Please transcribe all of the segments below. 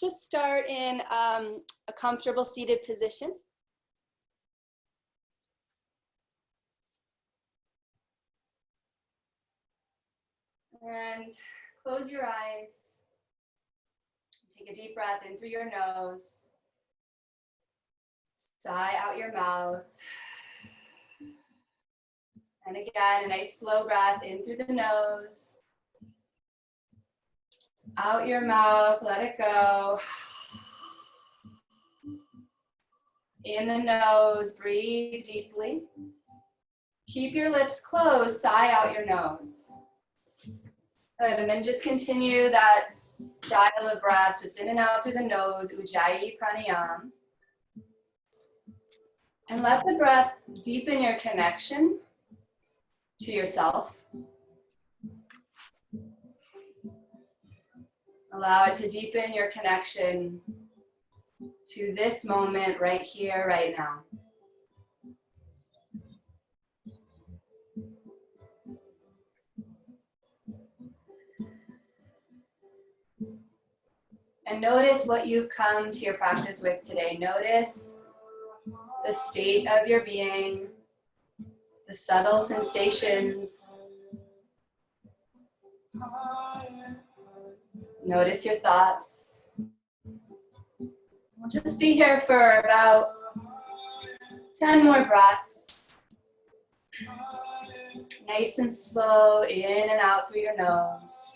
just start in a comfortable seated position. And close your eyes. Take a deep breath in through your nose. Sigh out your mouth. And again, a nice slow breath in through the nose. Out your mouth, let it go. In the nose, breathe deeply. Keep your lips closed, sigh out your nose. Good, and then just continue that style of breath, just in and out through the nose, Ujjayi Pranayama. And let the breath deepen your connection to yourself. Allow it to deepen your connection to this moment right here, right now. And notice what you've come to your practice with today. Notice the state of your being, the subtle sensations. Notice your thoughts. We'll just be here for about 10 more breaths. Nice and slow, in and out through your nose.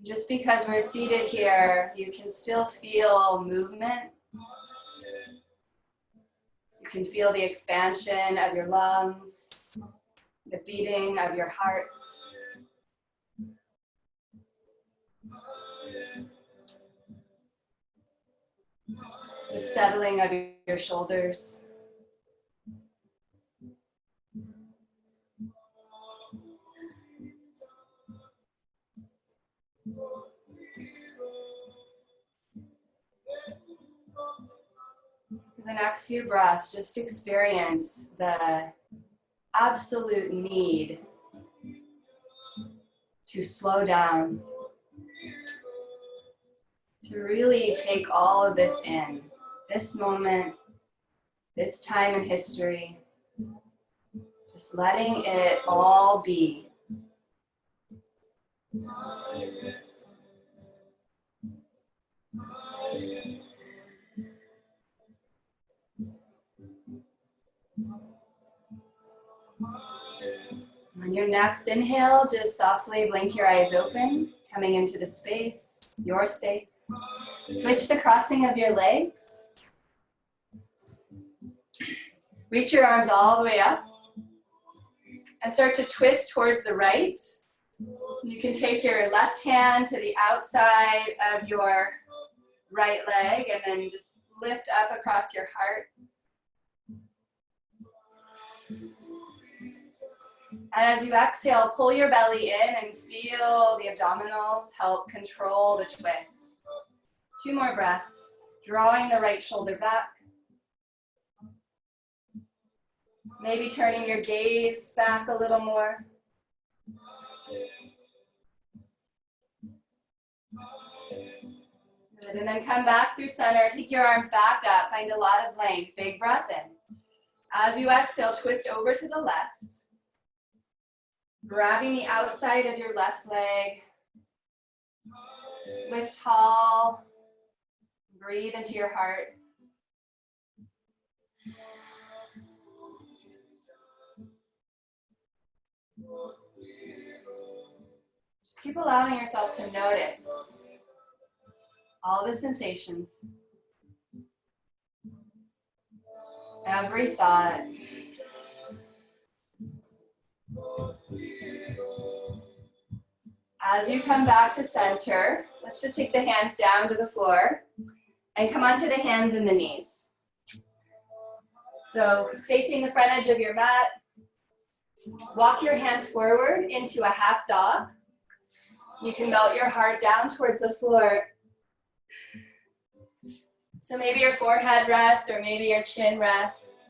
Just because we're seated here, you can still feel movement. You can feel the expansion of your lungs, the beating of your heart, the settling of your shoulders. For the next few breaths, just experience the absolute need to slow down, to really take all of this in, this moment, this time in history, just letting it all be. On your next inhale, just softly blink your eyes open, coming into the space, your space. Switch the crossing of your legs. Reach your arms all the way up and start to twist towards the right. You can take your left hand to the outside of your right leg and then just lift up across your heart. And as you exhale, pull your belly in and feel the abdominals help control the twist. 2 more breaths, drawing the right shoulder back. Maybe turning your gaze back a little more. Good, and then come back through center, take your arms back up, find a lot of length, big breath in. As you exhale, twist over to the left. Grabbing the outside of your left leg. Lift tall. Breathe into your heart. Just keep allowing yourself to notice all the sensations, every thought. As you come back to center, let's just take the hands down to the floor and come onto the hands and the knees. So facing the front edge of your mat, walk your hands forward into a half dog. You can melt your heart down towards the floor. So maybe your forehead rests or maybe your chin rests.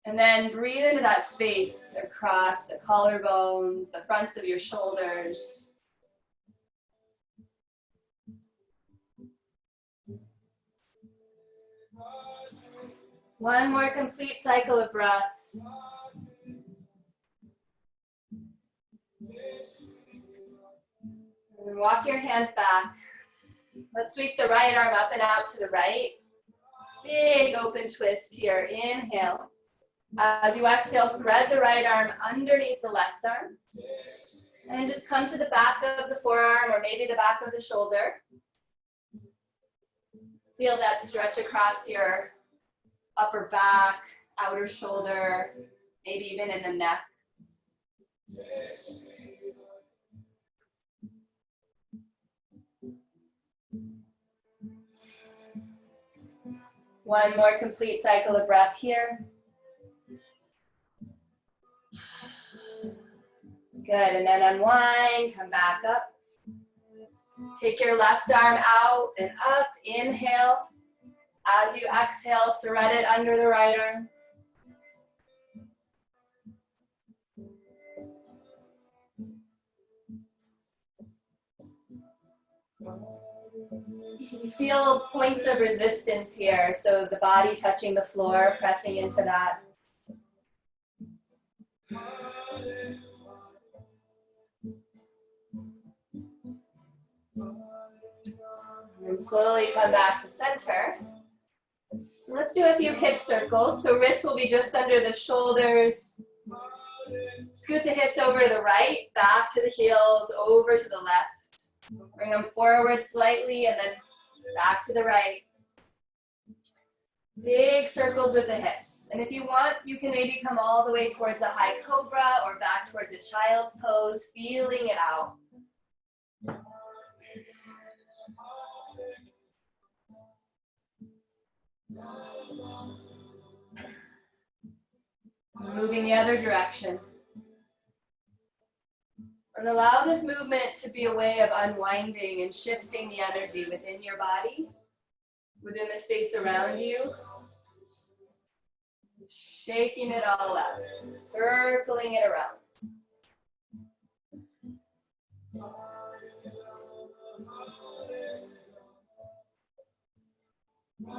And then breathe into that space across the collarbones, the fronts of your shoulders. One more complete cycle of breath. And walk your hands back. Let's sweep the right arm up and out to the right. Big open twist here. Inhale. As you exhale, thread the right arm underneath the left arm. And just come to the back of the forearm or maybe the back of the shoulder. Feel that stretch across your upper back, outer shoulder, maybe even in the neck. One more complete cycle of breath here. Good, and then unwind, come back up. Take your left arm out and up, inhale. As you exhale, thread it under the right arm. You feel points of resistance here, so the body touching the floor, pressing into that. And slowly come back to center. Let's do a few hip circles. So wrists will be just under the shoulders. Scoot the hips over to the right, back to the heels, over to the left. Bring them forward slightly and then back to the right. Big circles with the hips. And if you want, you can maybe come all the way towards a high cobra or back towards a child's pose, feeling it out. Moving the other direction. And allow this movement to be a way of unwinding and shifting the energy within your body, within the space around you. Shaking it all out, circling it around.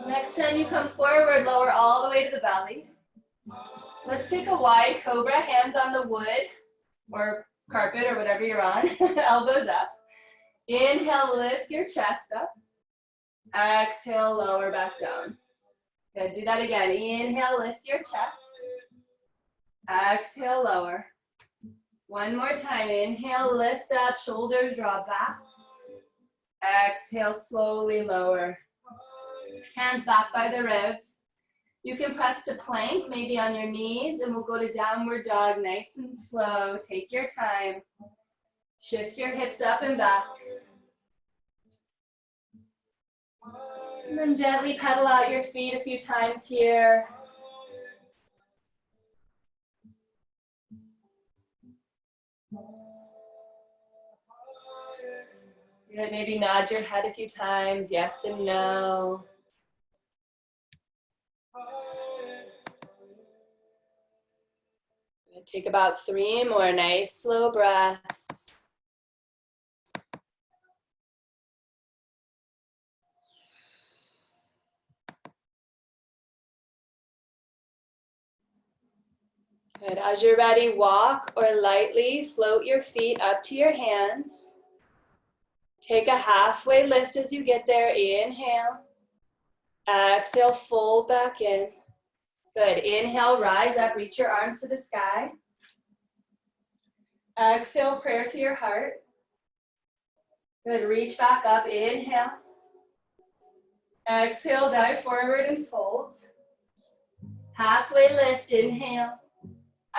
Next time you come forward, lower all the way to the belly. Let's take a wide cobra, hands on the wood or carpet or whatever you're on, elbows up. Inhale, lift your chest up. Exhale, lower back down. Good, do that again. Inhale, lift your chest. Exhale, lower. One more time. Inhale, lift up, shoulders drop back. Exhale, slowly lower. Hands back by the ribs. You can press to plank, maybe on your knees, and we'll go to downward dog nice and slow. Take your time. Shift your hips up and back. And then gently pedal out your feet a few times here. Good, maybe nod your head a few times, yes and no. Take about 3 more nice slow breaths. Good. As you're ready, walk or lightly float your feet up to your hands. Take a halfway lift as you get there. Inhale. Exhale, fold back in. Good. Inhale, rise up, reach your arms to the sky. Exhale, prayer to your heart. Good. Reach back up. Inhale. Exhale, dive forward and fold. Halfway lift. Inhale.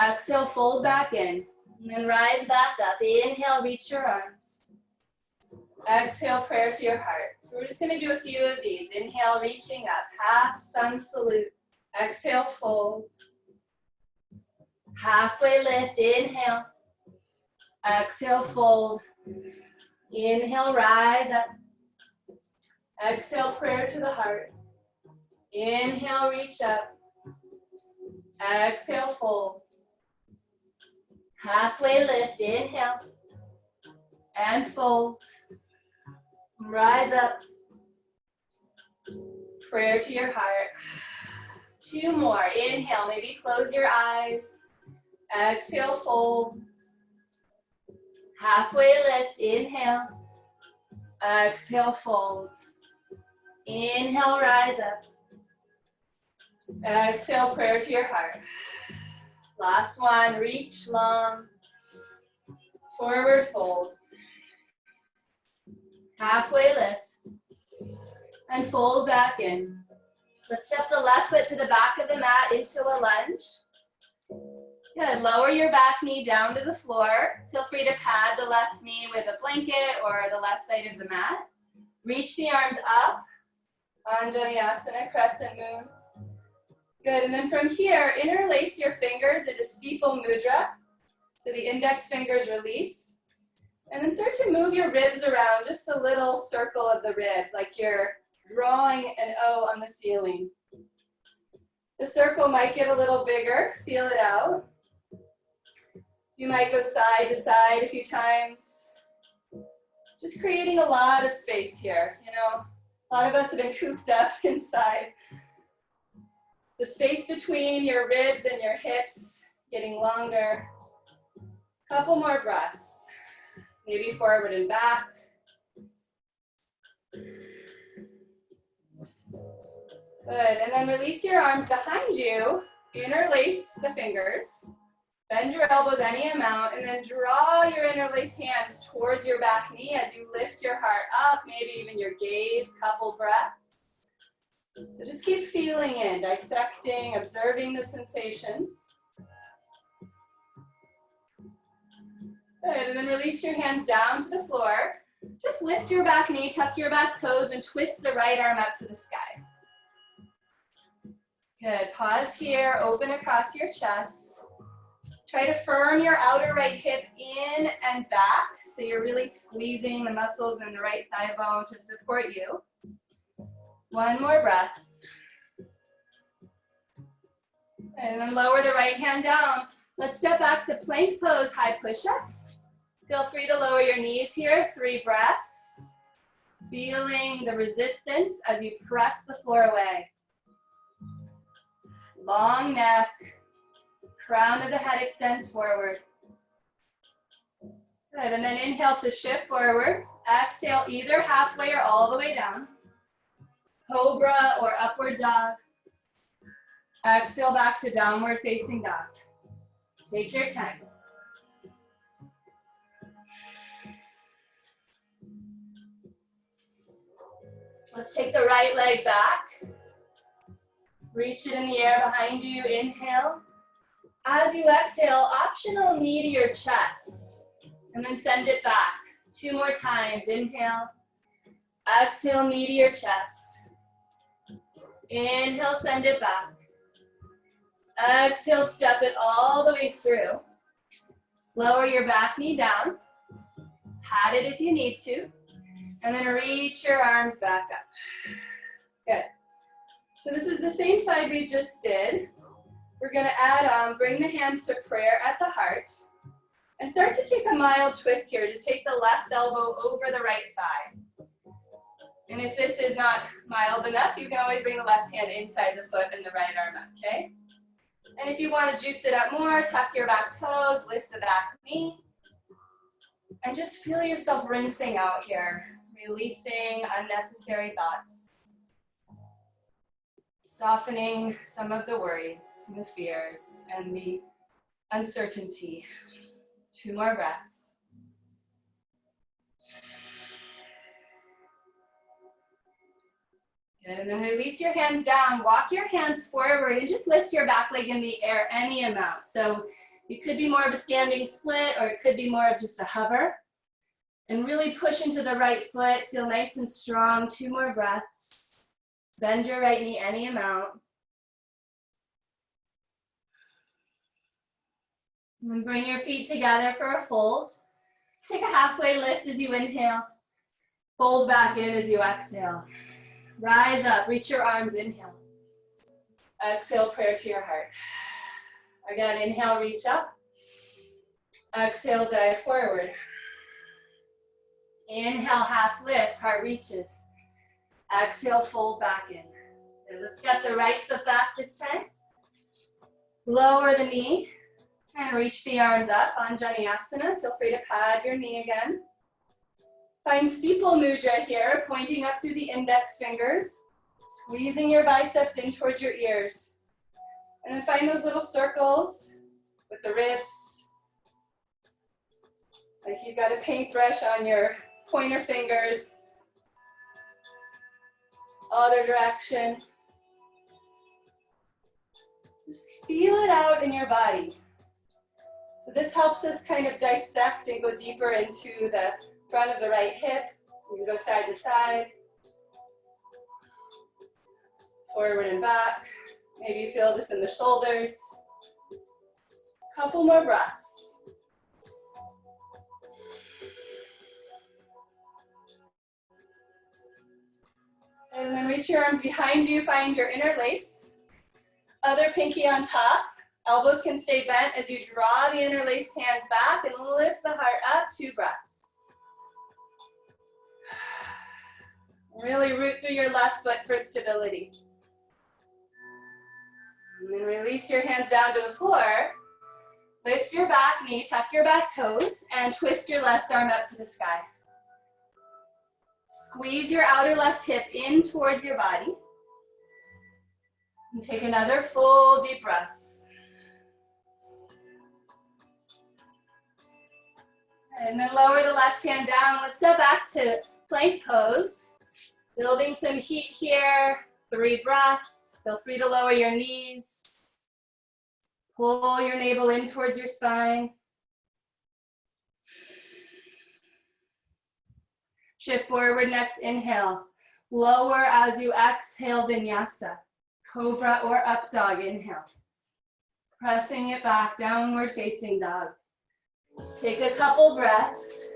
Exhale, fold back in. And then rise back up. Inhale, reach your arms. Exhale, prayer to your heart. So we're just going to do a few of these. Inhale, reaching up. Half sun salute. Exhale, fold. Halfway lift. Inhale. Exhale, fold. Inhale, rise up. Exhale, prayer to the heart. Inhale, reach up. Exhale, fold. Halfway lift, inhale. And fold. Rise up. Prayer to your heart. 2 more. Inhale, maybe close your eyes. Exhale, fold. Halfway lift, inhale. Exhale, fold. Inhale, rise up. Exhale, prayer to your heart. Last one, reach long. Forward fold. Halfway lift. And fold back in. Let's step the left foot to the back of the mat into a lunge. Good, lower your back knee down to the floor. Feel free to pad the left knee with a blanket or the left side of the mat. Reach the arms up. Anjaneyasana, crescent moon. Good, and then from here, interlace your fingers into steeple mudra. So the index fingers release. And then start to move your ribs around, just a little circle of the ribs, like you're drawing an O on the ceiling. The circle might get a little bigger, feel it out. You might go side to side a few times. Just creating a lot of space here, you know. A lot of us have been cooped up inside. The space between your ribs and your hips getting longer. Couple more breaths. Maybe forward and back. Good, and then release your arms behind you. Interlace the fingers. Bend your elbows any amount, and then draw your interlaced hands towards your back knee as you lift your heart up, maybe even your gaze, couple breaths. So just keep feeling in, dissecting, observing the sensations. Good, and then release your hands down to the floor. Just lift your back knee, tuck your back toes, and twist the right arm up to the sky. Good, pause here, open across your chest. Try to firm your outer right hip in and back, so you're really squeezing the muscles in the right thigh bone to support you. One more breath. And then lower the right hand down. Let's step back to plank pose, high push-up. Feel free to lower your knees here, 3 breaths. Feeling the resistance as you press the floor away. Long neck. Crown of the head extends forward. Good, and then inhale to shift forward. Exhale either halfway or all the way down. Cobra or upward dog. Exhale back to downward facing dog. Take your time. Let's take the right leg back. Reach it in the air behind you. Inhale. As you exhale, optional knee to your chest. And then send it back. 2 more times. Inhale. Exhale, knee to your chest. Inhale, send it back. Exhale, step it all the way through. Lower your back knee down. Pat it if you need to. And then reach your arms back up. Good. So this is the same side we just did. We're going to add on, bring the hands to prayer at the heart. And start to take a mild twist here. Just take the left elbow over the right thigh. And if this is not mild enough, you can always bring the left hand inside the foot and the right arm up, okay? And if you want to juice it up more, tuck your back toes, lift the back knee. And just feel yourself rinsing out here, releasing unnecessary thoughts. Softening some of the worries and the fears and the uncertainty. 2 more breaths. Good, and then release your hands down. Walk your hands forward and just lift your back leg in the air any amount. So it could be more of a standing split or it could be more of just a hover. And really push into the right foot. Feel nice and strong. 2 more breaths. Bend your right knee any amount. And then bring your feet together for a fold. Take a halfway lift as you inhale. Fold back in as you exhale. Rise up, reach your arms, inhale. Exhale, prayer to your heart. Again, inhale, reach up. Exhale, dive forward. Inhale, half lift, heart reaches. Exhale, fold back in. And let's step the right foot back this time. Lower the knee and reach the arms up. Anjaneyasana. Feel free to pad your knee again. Find steeple mudra here, pointing up through the index fingers, squeezing your biceps in towards your ears. And then find those little circles with the ribs. Like you've got a paintbrush on your pointer fingers. Other direction. Just feel it out in your body. So this helps us kind of dissect and go deeper into the front of the right hip. You can go side to side. Forward and back. Maybe you feel this in the shoulders. Couple more breaths. And then reach your arms behind you, find your interlace. Other pinky on top. Elbows can stay bent as you draw the interlaced hands back and lift the heart up, 2 breaths. Really root through your left foot for stability. And then release your hands down to the floor. Lift your back knee, tuck your back toes, and twist your left arm up to the sky. Squeeze your outer left hip in towards your body. And take another full deep breath. And then lower the left hand down. Let's step back to plank pose. Building some heat here. 3 breaths. Feel free to lower your knees. Pull your navel in towards your spine. Shift forward, next inhale. Lower as you exhale, vinyasa. Cobra or up dog, inhale. Pressing it back, downward facing dog. Take a couple breaths.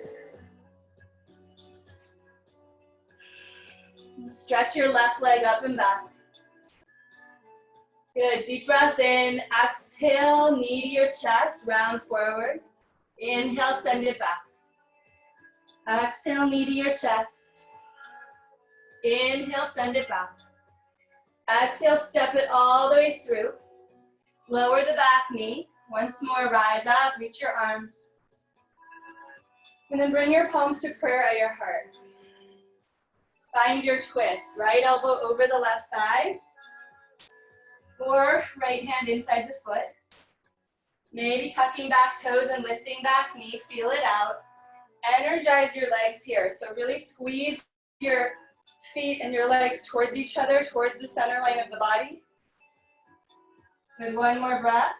Stretch your left leg up and back. Good, deep breath in. Exhale, knee to your chest, round forward. Inhale, send it back. Exhale, knee to your chest. Inhale, send it back. Exhale, step it all the way through. Lower the back knee. Once more, rise up, reach your arms. And then bring your palms to prayer at your heart. Find your twist. Right elbow over the left thigh. Or right hand inside the foot. Maybe tucking back toes and lifting back knee. Feel it out. Energize your legs here. So really squeeze your feet and your legs towards each other, towards the center line of the body. Good, 1 more breath.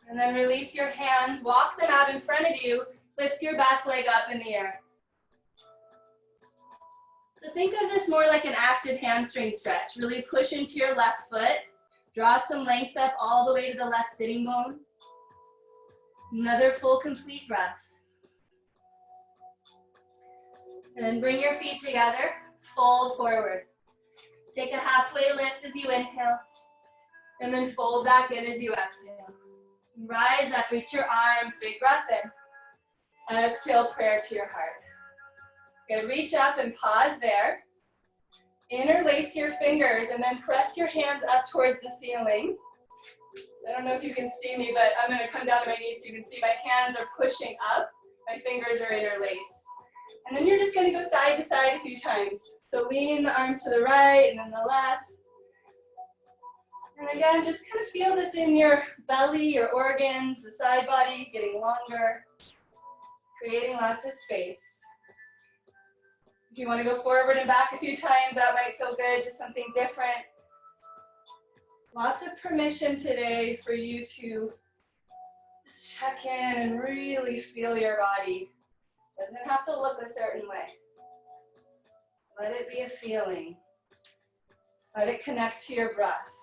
And then release your hands, walk them out in front of you, lift your back leg up in the air. So think of this more like an active hamstring stretch. Really push into your left foot, draw some length up all the way to the left sitting bone. Another full complete breath. And then bring your feet together, fold forward. Take a halfway lift as you inhale, and then fold back in as you exhale. Rise up, reach your arms, big breath in. Exhale, prayer to your heart. Good, reach up and pause there. Interlace your fingers and then press your hands up towards the ceiling. So I don't know if you can see me, but I'm gonna come down to my knees so you can see my hands are pushing up. My fingers are interlaced. And then you're just gonna go side to side a few times. So lean the arms to the right and then the left. And again, just kind of feel this in your belly, your organs, the side body getting longer, creating lots of space. If you want to go forward and back a few times, that might feel good, just something different. Lots of permission today for you to just check in and really feel your body. Doesn't have to look a certain way. Let it be a feeling. Let it connect to your breath.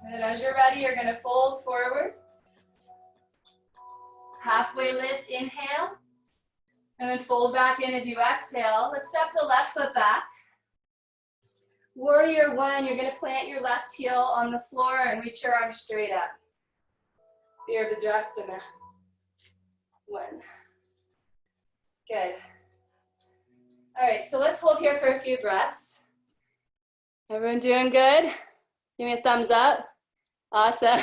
And as you're ready, you're going to fold forward. Halfway lift, inhale. And then fold back in as you exhale. Let's step the left foot back. Warrior one, you're gonna plant your left heel on the floor and reach your arms straight up. Virabhadrasana. One. Good. All right, so let's hold here for a few breaths. Everyone doing good? Give me a thumbs up. Awesome.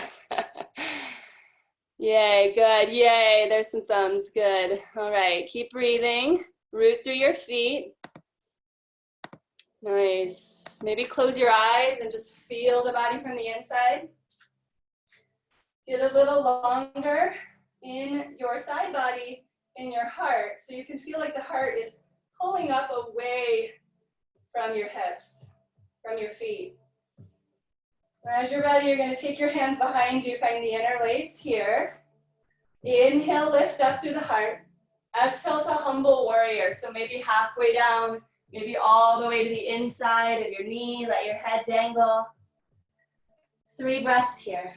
Yay, good, yay, there's some thumbs, good. All right, keep breathing, root through your feet. Nice, maybe close your eyes and just feel the body from the inside. Get a little longer in your side body, in your heart, so you can feel like the heart is pulling up away from your hips, from your feet. As you're ready, you're going to take your hands behind you, find the interlace here. Inhale, lift up through the heart. Exhale to humble warrior. So maybe halfway down, maybe all the way to the inside of your knee. Let your head dangle. 3 breaths here.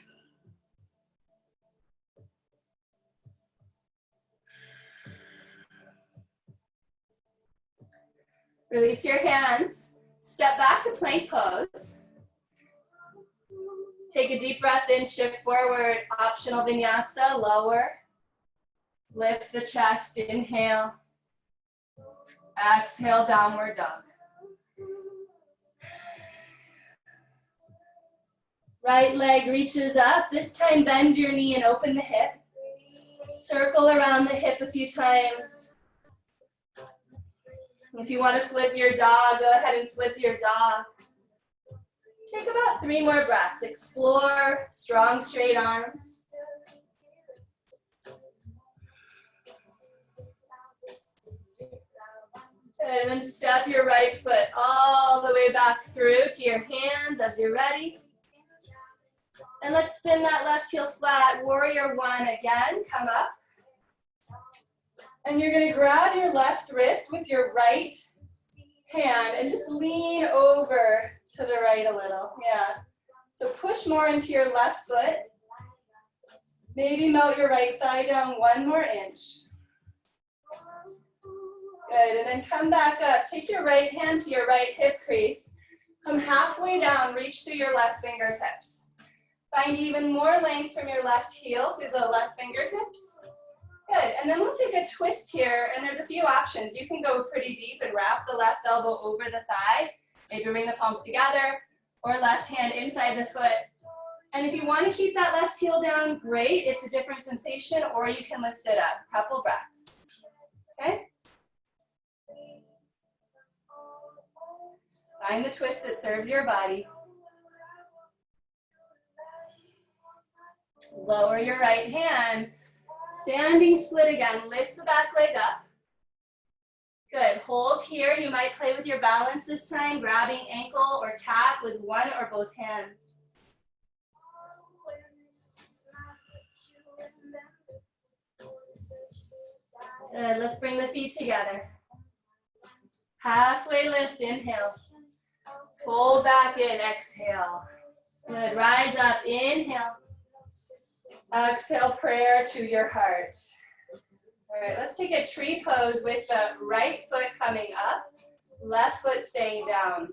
Release your hands. Step back to plank pose. Take a deep breath in, shift forward, optional vinyasa, lower. Lift the chest, inhale. Exhale, downward dog. Right leg reaches up. This time bend your knee and open the hip. Circle around the hip a few times. If you want to flip your dog, go ahead and flip your dog. Take about 3 more breaths. Explore strong, straight arms. And then step your right foot all the way back through to your hands as you're ready. And let's spin that left heel flat. Warrior one again. Come up. And you're going to grab your left wrist with your right hand and just lean over to the right a little. Yeah. So push more into your left foot. Maybe melt your right thigh down 1 more inch. Good, and then come back up. Take your right hand to your right hip crease. Come halfway down, reach through your left fingertips. Find even more length from your left heel through the left fingertips. Good, and then we'll take a twist here, and there's a few options. You can go pretty deep and wrap the left elbow over the thigh. Maybe bring the palms together, or left hand inside the foot. And if you want to keep that left heel down, great. It's a different sensation, or you can lift it up. Couple breaths, okay? Find the twist that serves your body. Lower your right hand. Standing split again. Lift the back leg up. Good. Hold here. You might play with your balance this time, grabbing ankle or calf with one or both hands. Good. Let's bring the feet together. Halfway lift. Inhale. Fold back in. Exhale. Good. Rise up. Inhale. Exhale, prayer to your heart. All right, let's take a tree pose with the right foot coming up, left foot staying down.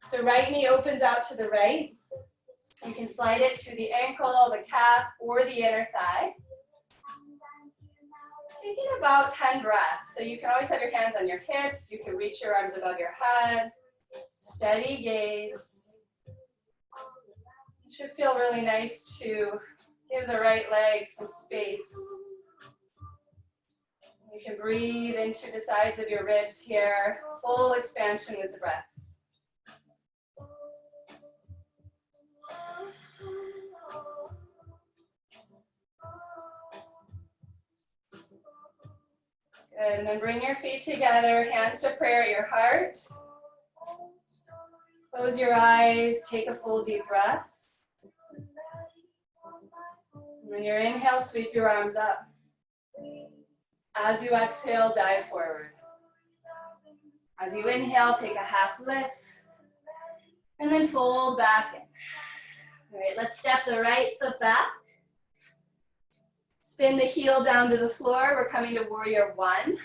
So right knee opens out to the right. You can slide it to the ankle, the calf, or the inner thigh. Taking about 10 breaths. So you can always have your hands on your hips. You can reach your arms above your head. Steady gaze. It should feel really nice to give the right leg some space. You can breathe into the sides of your ribs here. Full expansion with the breath. Good, and then bring your feet together, hands to prayer at your heart. Close your eyes, take a full deep breath. When you inhale, sweep your arms up. As you exhale, dive forward. As you inhale, take a half lift. And then fold back in. All right, let's step the right foot back. Spin the heel down to the floor. We're coming to warrior one.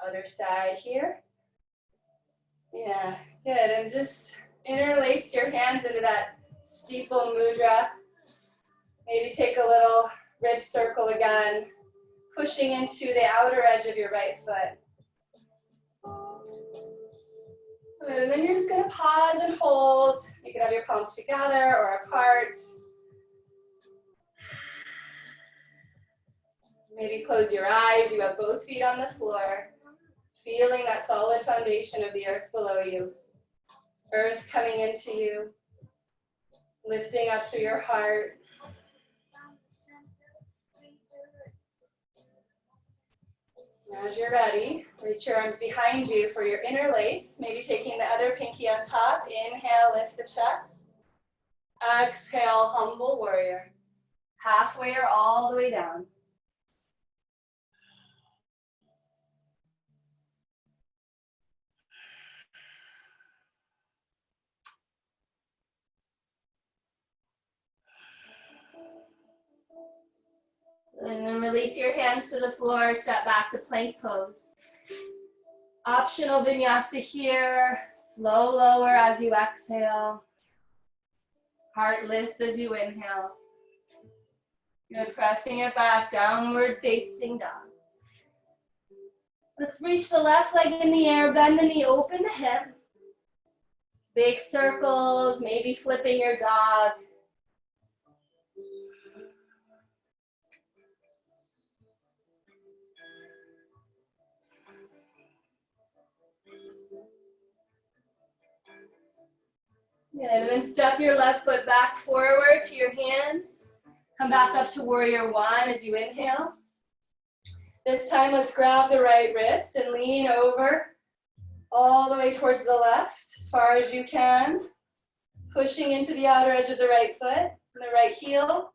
Other side here. Yeah, good. And just interlace your hands into that steeple mudra. Maybe take a little rib circle again, pushing into the outer edge of your right foot. And then you're just going to pause and hold. You can have your palms together or apart. Maybe close your eyes. You have both feet on the floor, feeling that solid foundation of the earth below you. Earth coming into you, lifting up through your heart. As you're ready, reach your arms behind you for your interlace, maybe taking the other pinky on top. Inhale, lift the chest. Exhale, humble warrior. Halfway or all the way down. And then release your hands to the floor, step back to plank pose. Optional vinyasa here, slow lower as you exhale. Heart lifts as you inhale. Good, pressing it back, downward facing dog. Let's reach the left leg in the air, bend the knee, open the hip. Big circles, maybe flipping your dog. Good, and then step your left foot back forward to your hands. Come back up to warrior one as you inhale. This time, let's grab the right wrist and lean over all the way towards the left, as far as you can. Pushing into the outer edge of the right foot and the right heel.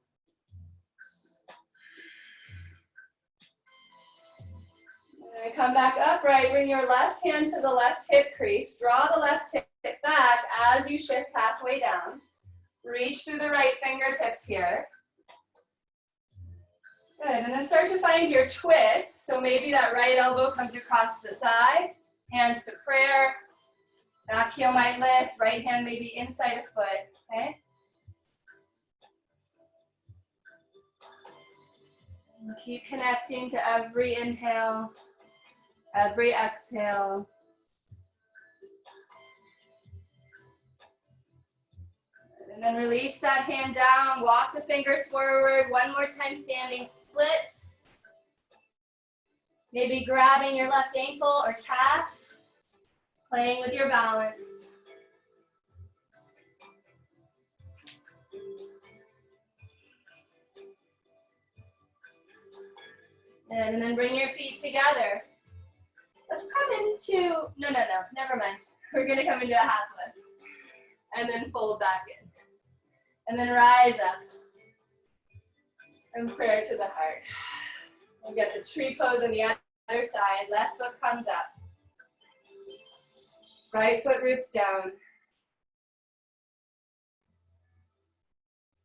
And come back upright, bring your left hand to the left hip crease. Draw the left hip back as you shift halfway down. Reach through the right fingertips here. Good, and then start to find your twist. So maybe that right elbow comes across the thigh, hands to prayer. Back heel might lift, right hand maybe inside a foot, okay? And keep connecting to every inhale, every exhale. And then release that hand down, walk the fingers forward. One more time, standing split. Maybe grabbing your left ankle or calf, playing with your balance. And then bring your feet together. Let's come into, no, never mind. We're gonna come into a half lift. And then fold back in. And then rise up. And prayer to the heart. We'll get the tree pose on the other side. Left foot comes up. Right foot roots down.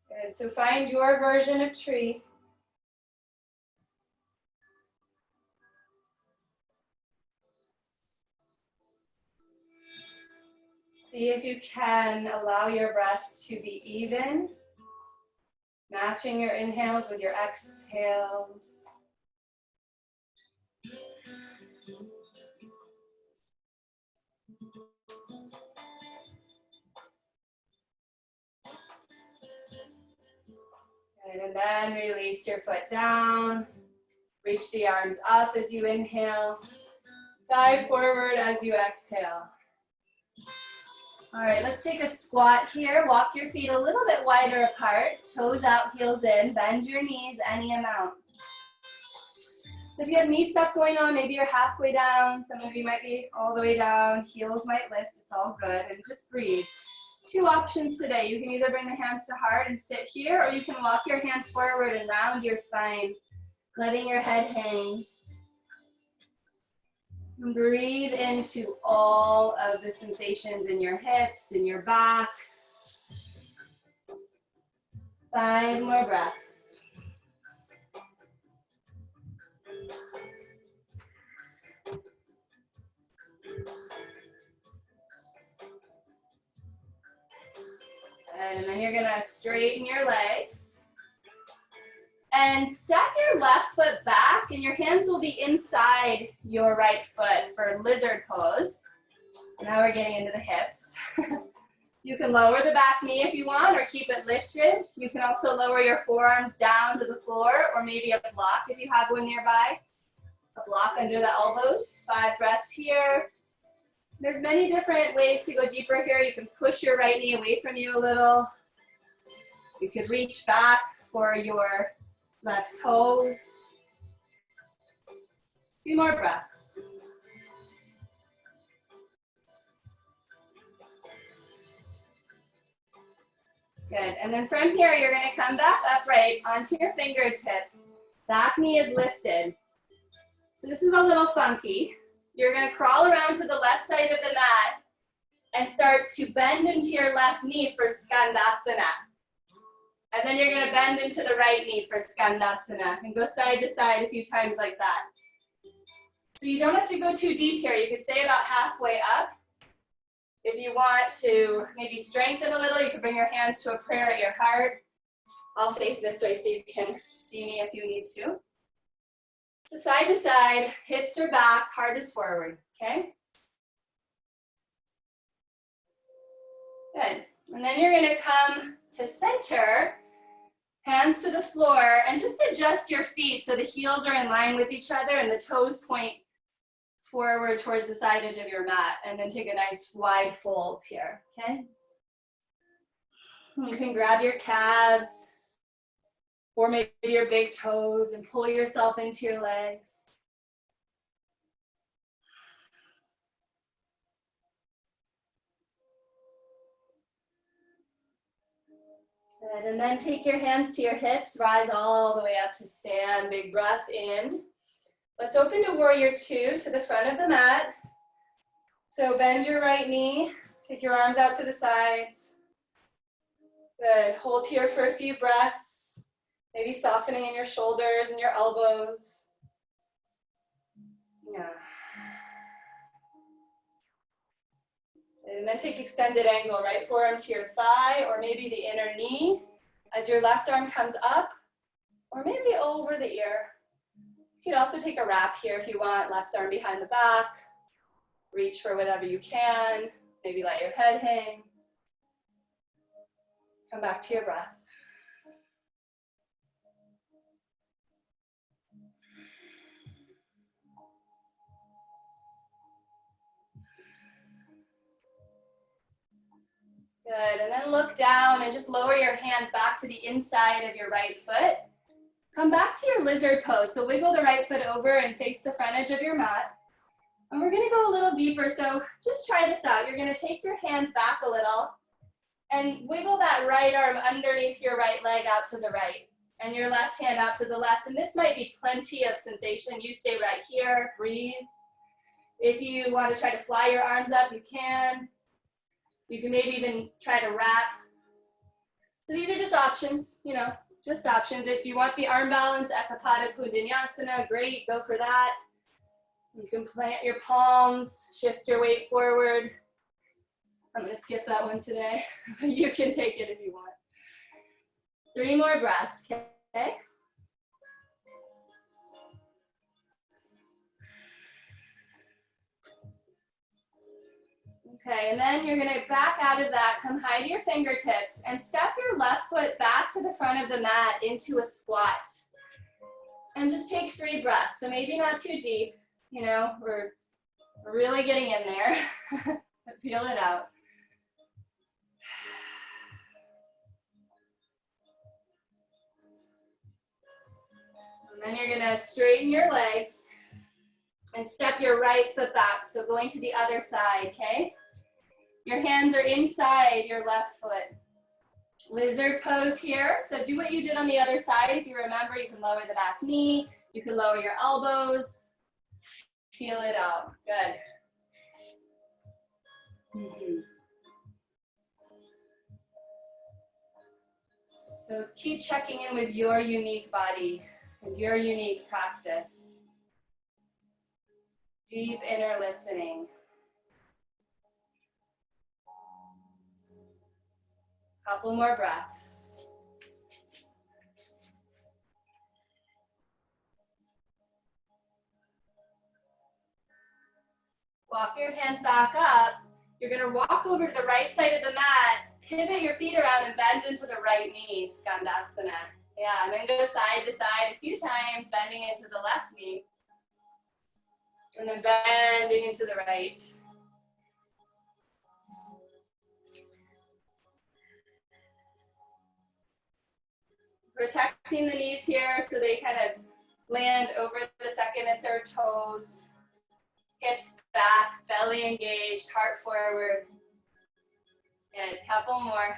Good, so find your version of tree. See if you can allow your breath to be even, matching your inhales with your exhales. And then release your foot down. Reach the arms up as you inhale. Dive forward as you exhale. All right, let's take a squat here. Walk your feet a little bit wider apart. Toes out, heels in. Bend your knees any amount. So if you have knee stuff going on, maybe you're halfway down. Some of you might be all the way down. Heels might lift. It's all good. And just breathe. Two options today. You can either bring the hands to heart and sit here, or you can walk your hands forward and round your spine, letting your head hang. And breathe into all of the sensations in your hips, in your back. 5 more breaths. And then you're gonna straighten your legs. And stack your left foot back, and your hands will be inside your right foot for lizard pose. So now we're getting into the hips. You can lower the back knee if you want, or keep it lifted. You can also lower your forearms down to the floor, or maybe a block if you have one nearby. A block under the elbows. 5 breaths here. There's many different ways to go deeper here. You can push your right knee away from you a little. You could reach back for your left toes. A few more breaths. Good, and then from here, you're gonna come back upright onto your fingertips. Back knee is lifted. So this is a little funky. You're gonna crawl around to the left side of the mat and start to bend into your left knee for Skandasana. And then you're gonna bend into the right knee for Skandasana and go side to side a few times like that. So you don't have to go too deep here. You could stay about halfway up. If you want to maybe strengthen a little, you can bring your hands to a prayer at your heart. I'll face this way so you can see me if you need to. So side to side, hips are back, heart is forward, okay? Good, and then you're gonna come to center, hands to the floor, and just adjust your feet so the heels are in line with each other and the toes point forward towards the side edge of your mat, and then take a nice wide fold here, okay? You can grab your calves, or maybe your big toes, and pull yourself into your legs. Good, and then take your hands to your hips, rise all the way up to stand, big breath in. Let's open to warrior 2 to the front of the mat. So bend your right knee, take your arms out to the sides. Good, hold here for a few breaths, maybe softening in your shoulders and your elbows. Yeah. And then take extended angle, right forearm to your thigh, or maybe the inner knee as your left arm comes up, or maybe over the ear. You could also take a wrap here if you want, left arm behind the back. Reach for whatever you can, maybe let your head hang. Come back to your breath. Good, and then look down and just lower your hands back to the inside of your right foot. Come back to your lizard pose. So wiggle the right foot over and face the front edge of your mat. And we're gonna go a little deeper, so just try this out. You're gonna take your hands back a little and wiggle that right arm underneath your right leg out to the right, and your left hand out to the left. And this might be plenty of sensation. You stay right here, breathe. If you want to try to fly your arms up, you can. You can maybe even try to wrap. So these are just options, you know, just options. If you want the arm balance, Ekapada Pundinyasana, great, go for that. You can plant your palms, shift your weight forward. I'm gonna skip that one today, but you can take it if you want. 3 more breaths, okay? Okay, and then you're gonna back out of that, come high to your fingertips, and step your left foot back to the front of the mat into a squat. And just take 3 breaths, so maybe not too deep, you know, we're really getting in there. Feel it out. And then you're gonna straighten your legs and step your right foot back, so going to the other side, okay? Your hands are inside your left foot. Lizard pose here, so do what you did on the other side. If you remember, you can lower the back knee, you can lower your elbows. Feel it out, good. So keep checking in with your unique body and your unique practice. Deep inner listening. Couple more breaths. Walk your hands back up. You're gonna walk over to the right side of the mat, pivot your feet around and bend into the right knee, Skandasana. Yeah, and then go side to side a few times, bending into the left knee. And then bending into the right. Protecting the knees here so they kind of land over the second and third toes. Hips back, belly engaged, heart forward. Good, couple more.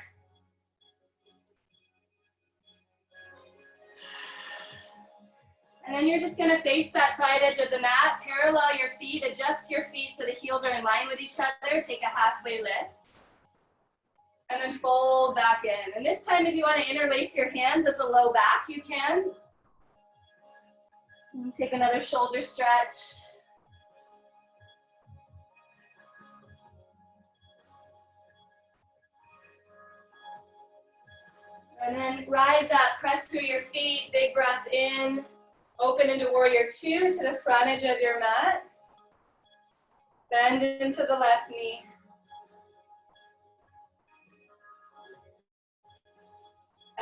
And then you're just gonna face that side edge of the mat, parallel your feet, adjust your feet so the heels are in line with each other, take a halfway lift. And then fold back in. And this time if you wanna interlace your hands at the low back, you can. And take another shoulder stretch. And then rise up, press through your feet, big breath in. Open into warrior two to the front edge of your mat. Bend into the left knee.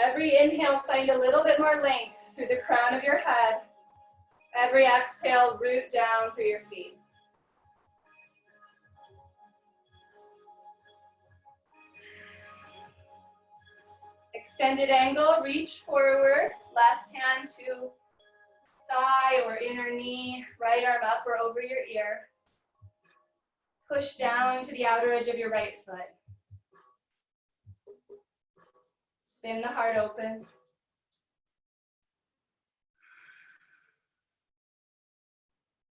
Every inhale, find a little bit more length through the crown of your head. Every exhale, root down through your feet. Extended angle, reach forward, left hand to thigh or inner knee, right arm up or over your ear. Push down to the outer edge of your right foot. Spin the heart open.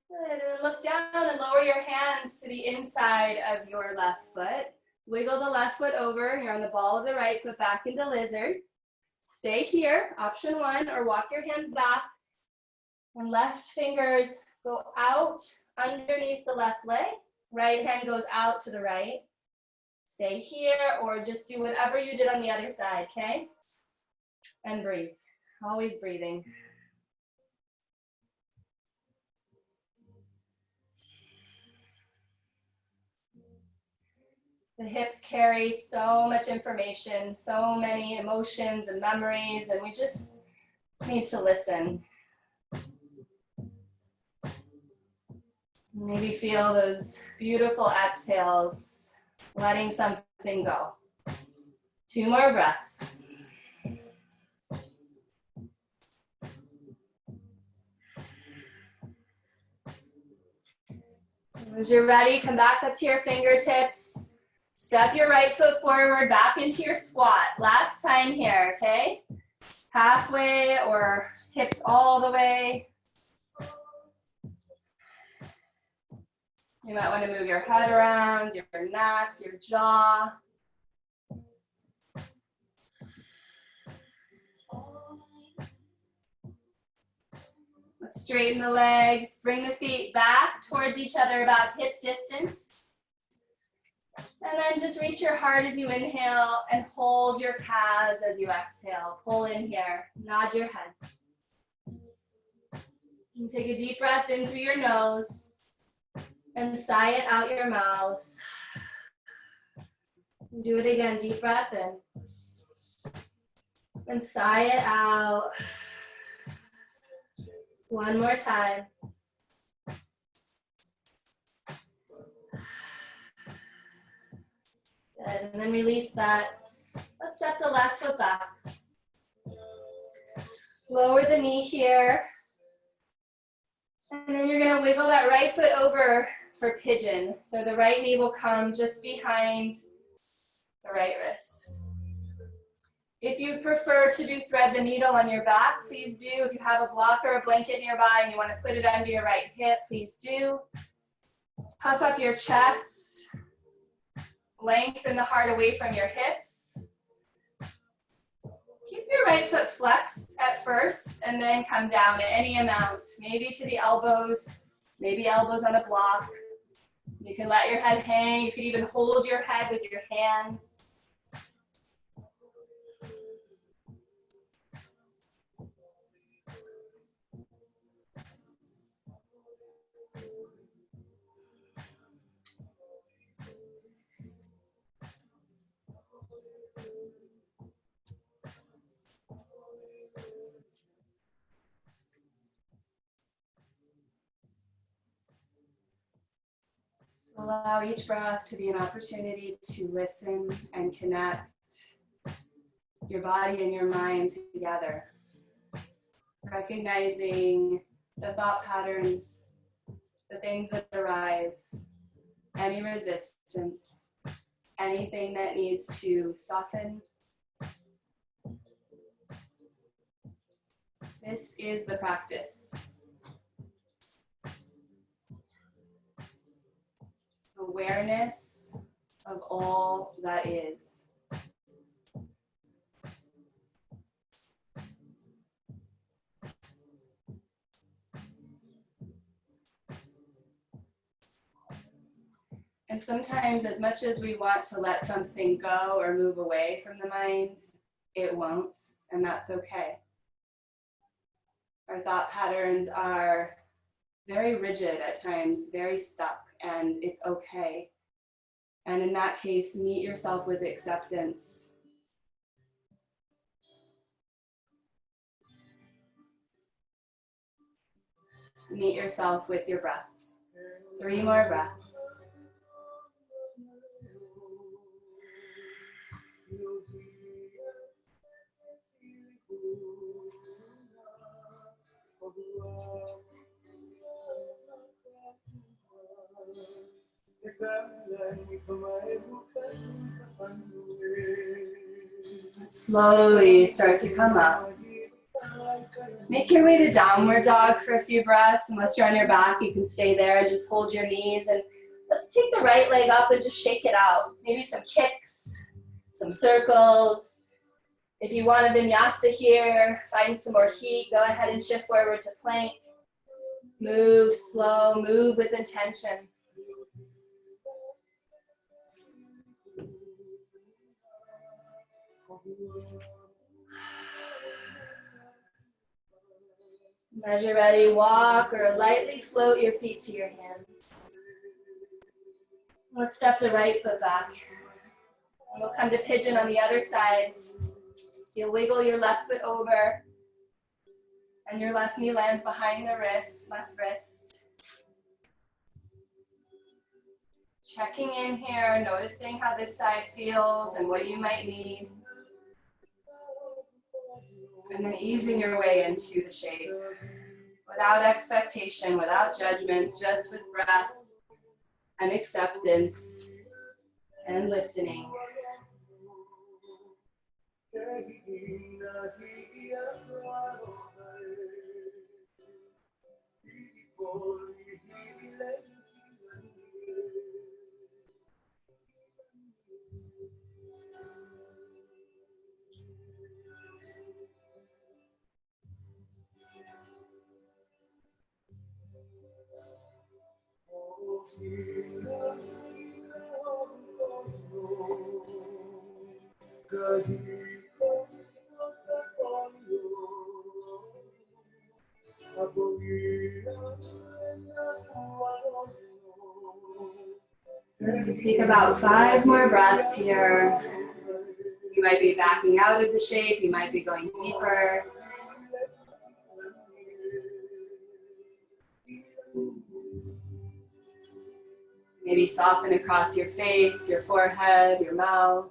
Good, and then look down and lower your hands to the inside of your left foot. Wiggle the left foot over, you're on the ball of the right foot back into lizard. Stay here, option one, or walk your hands back. And left fingers go out underneath the left leg. Right hand goes out to the right. Stay here, or just do whatever you did on the other side, okay? And breathe, always breathing. The hips carry so much information, so many emotions and memories, and we just need to listen. Maybe feel those beautiful exhales, letting something go. 2 more breaths. As you're ready, come back up to your fingertips. Step your right foot forward, back into your squat. Last time here, okay? Halfway or hips all the way. You might want to move your head around, your neck, your jaw. Let's straighten the legs, bring the feet back towards each other about hip distance. And then just reach your heart as you inhale and hold your calves as you exhale. Pull in here, nod your head. And take a deep breath in through your nose and sigh it out your mouth. And do it again, deep breath in. And sigh it out. One more time. Good, and then release that. Let's step the left foot back. Lower the knee here. And then you're gonna wiggle that right foot over for pigeon. So the right knee will come just behind the right wrist. If you prefer to do thread the needle on your back, please do. If you have a block or a blanket nearby and you wanna put it under your right hip, please do. Puff up your chest. Lengthen the heart away from your hips. Keep your right foot flexed at first and then come down at any amount, maybe to the elbows, maybe elbows on a block. You can let your head hang. You could even hold your head with your hands. Allow each breath to be an opportunity to listen and connect your body and your mind together. Recognizing the thought patterns, the things that arise, any resistance, anything that needs to soften. This is the practice. Awareness of all that is. And sometimes, as much as we want to let something go or move away from the mind, it won't, and that's okay. Our thought patterns are very rigid at times, very stuck, and it's okay. And in that case, meet yourself with acceptance. Meet yourself with your breath. 3 more breaths. Slowly start to come up. Make your way to downward dog for a few breaths. Unless you're on your back, you can stay there. Just hold your knees and let's take the right leg up and just shake it out. Maybe some kicks, some circles. If you want a vinyasa here, find some more heat, go ahead and shift forward to plank. Move slow, move with intention. As you're ready, walk or lightly float your feet to your hands. Let's step the right foot back. And we'll come to pigeon on the other side. So you'll wiggle your left foot over and your left knee lands behind the wrist, left wrist. Checking in here, noticing how this side feels and what you might need. And then easing your way into the shape. Without expectation, without judgment, just with breath and acceptance and listening. Take about 5 more breaths here. You might be backing out of the shape, you might be going deeper. Maybe soften across your face, your forehead, your mouth.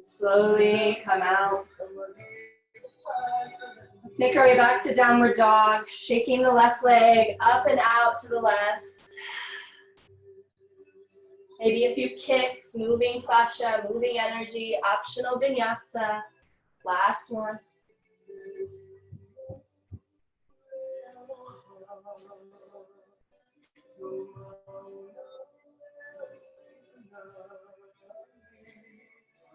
Slowly come out. Let's make our way back to downward dog, shaking the left leg up and out to the left. Maybe a few kicks, moving fascia, moving energy, optional vinyasa. Last one.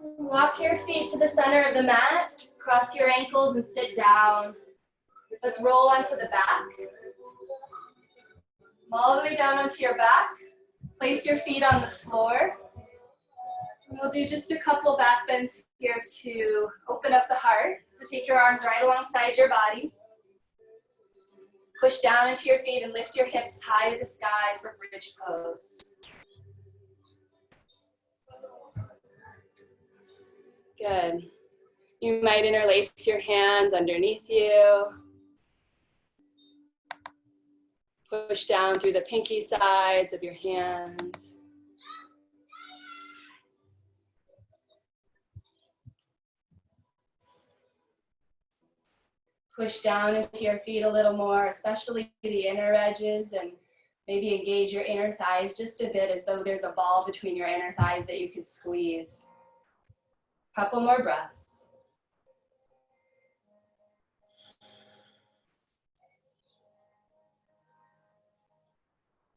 Walk your feet to the center of the mat, cross your ankles and sit down. Let's roll onto the back. All the way down onto your back. Place your feet on the floor. We'll do just a couple back bends here to open up the heart. So take your arms right alongside your body. Push down into your feet and lift your hips high to the sky for bridge pose. Good. You might interlace your hands underneath you. Push down through the pinky sides of your hands. Push down into your feet a little more, especially the inner edges, and maybe engage your inner thighs just a bit as though there's a ball between your inner thighs that you could squeeze. Couple more breaths.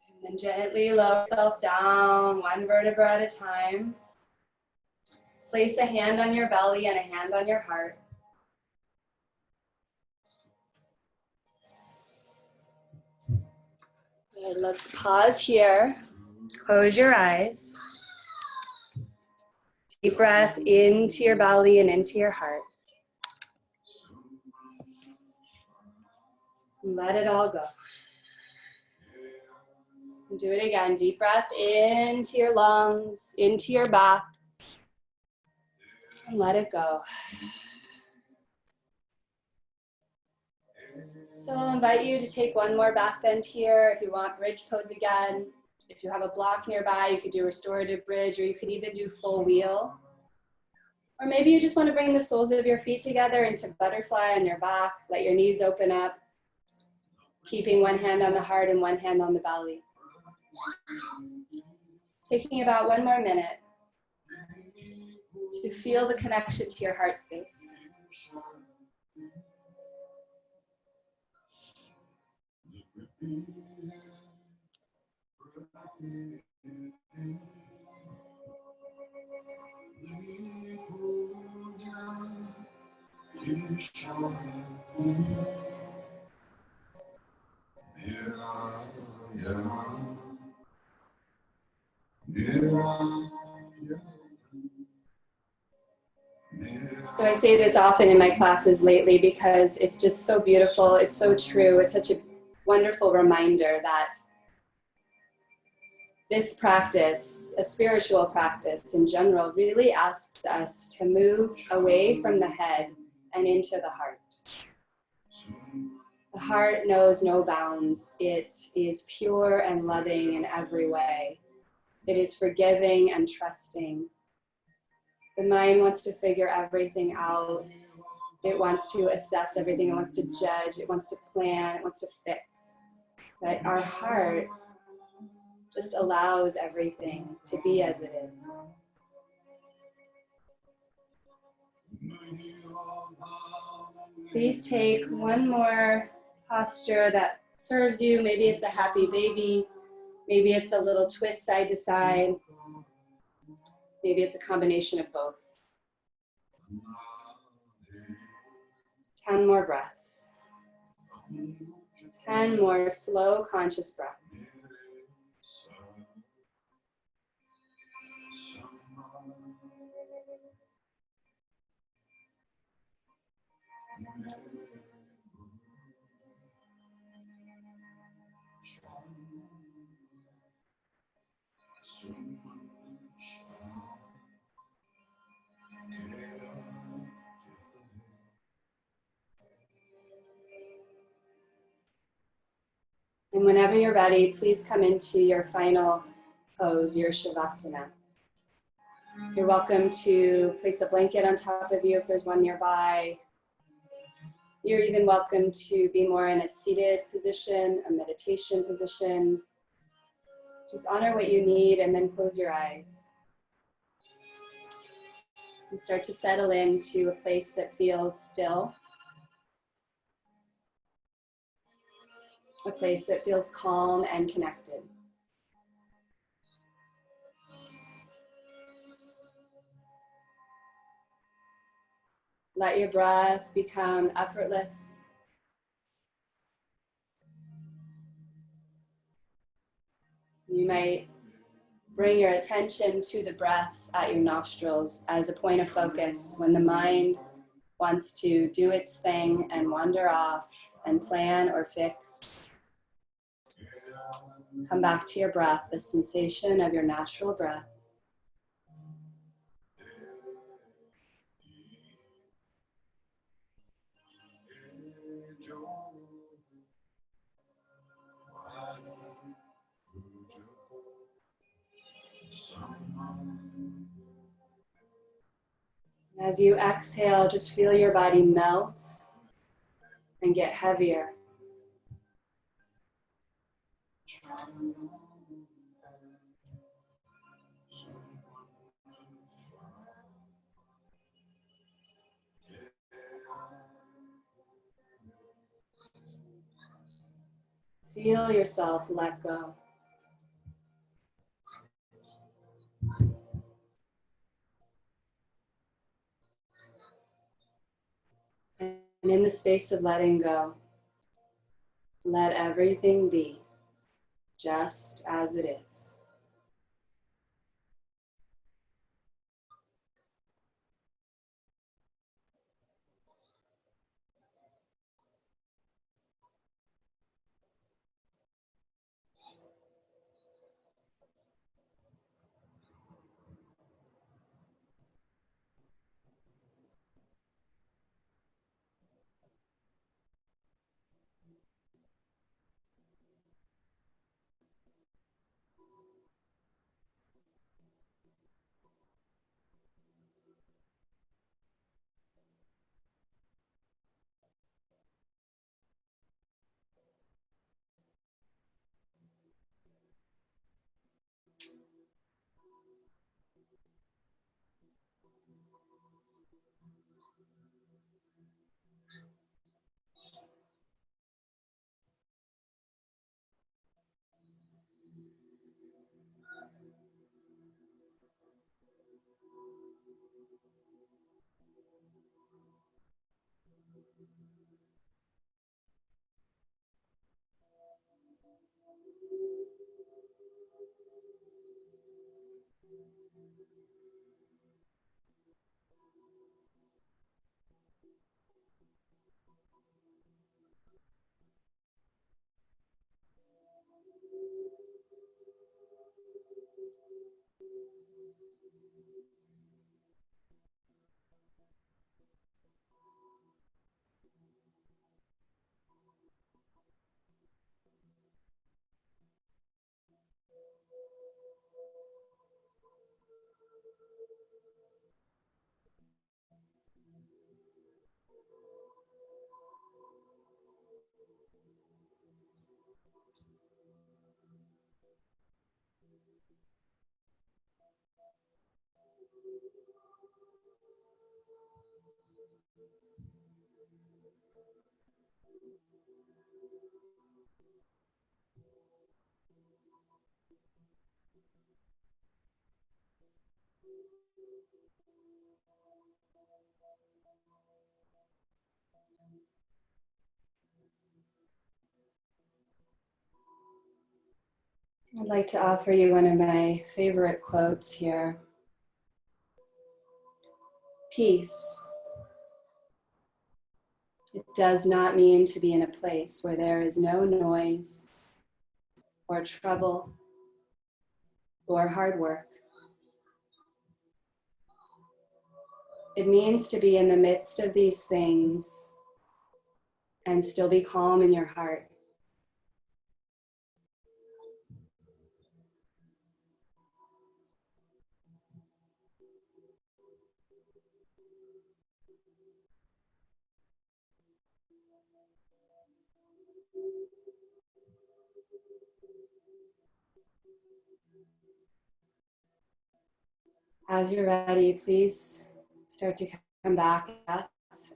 And then gently lower yourself down, one vertebra at a time. Place a hand on your belly and a hand on your heart. Good, let's pause here. Close your eyes. Deep breath into your belly and into your heart. Let it all go. Do it again. Deep breath into your lungs, into your back. And let it go. So I'll invite you to take one more back bend here. If you want bridge pose again. If you have a block nearby, you could do restorative bridge, or you could even do full wheel. Or maybe you just want to bring the soles of your feet together into butterfly on your back. Let your knees open up, keeping one hand on the heart and one hand on the belly. Taking about one more minute to feel the connection to your heart space. So I say this often in my classes lately because it's just so beautiful, it's so true, it's such a wonderful reminder that this practice, a spiritual practice in general, really asks us to move away from the head and into the heart. The heart knows no bounds. It is pure and loving in every way. It is forgiving and trusting. The mind wants to figure everything out. It wants to assess everything. It wants to judge. It wants to plan. It wants to fix. But our heart just allows everything to be as it is. Please take one more posture that serves you. Maybe it's a happy baby. Maybe it's a little twist side to side. Maybe it's a combination of both. 10 more breaths. 10 more slow, conscious breaths. And whenever you're ready, please come into your final pose, your Shavasana. You're welcome to place a blanket on top of you if there's one nearby. You're even welcome to be more in a seated position, a meditation position. Just honor what you need and then close your eyes. And start to settle into a place that feels still. A place that feels calm and connected. Let your breath become effortless. You might Bring your attention to the breath at your nostrils as a point of focus. When the mind wants to do its thing and wander off and plan or fix, come back to your breath, the sensation of your natural breath. As you exhale, just feel your body melt and get heavier. Feel yourself let go. And in the space of letting go, let everything be just as it is. I'd like to offer you one of my favorite quotes here. Peace. It does not mean to be in a place where there is no noise or trouble or hard work. It means to be in the midst of these things and still be calm in your heart. As you're ready, please start to come back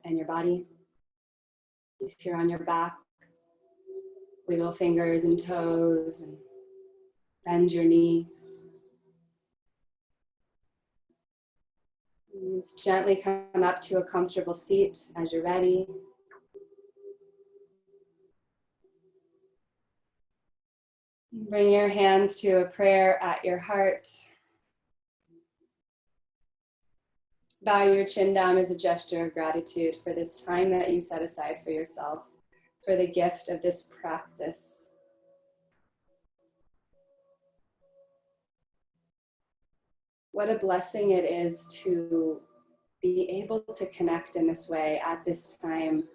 and your body. If you're on your back, wiggle fingers and toes and bend your knees. Let's gently come up to a comfortable seat as you're ready. Bring your hands to a prayer at your heart. Bow your chin down as a gesture of gratitude for this time that you set aside for yourself, for the gift of this practice. What a blessing it is to be able to connect in this way at this time.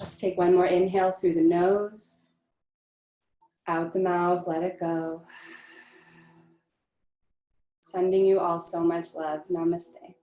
Let's take one more inhale through the nose, out the mouth, let it go. Sending you all so much love. Namaste.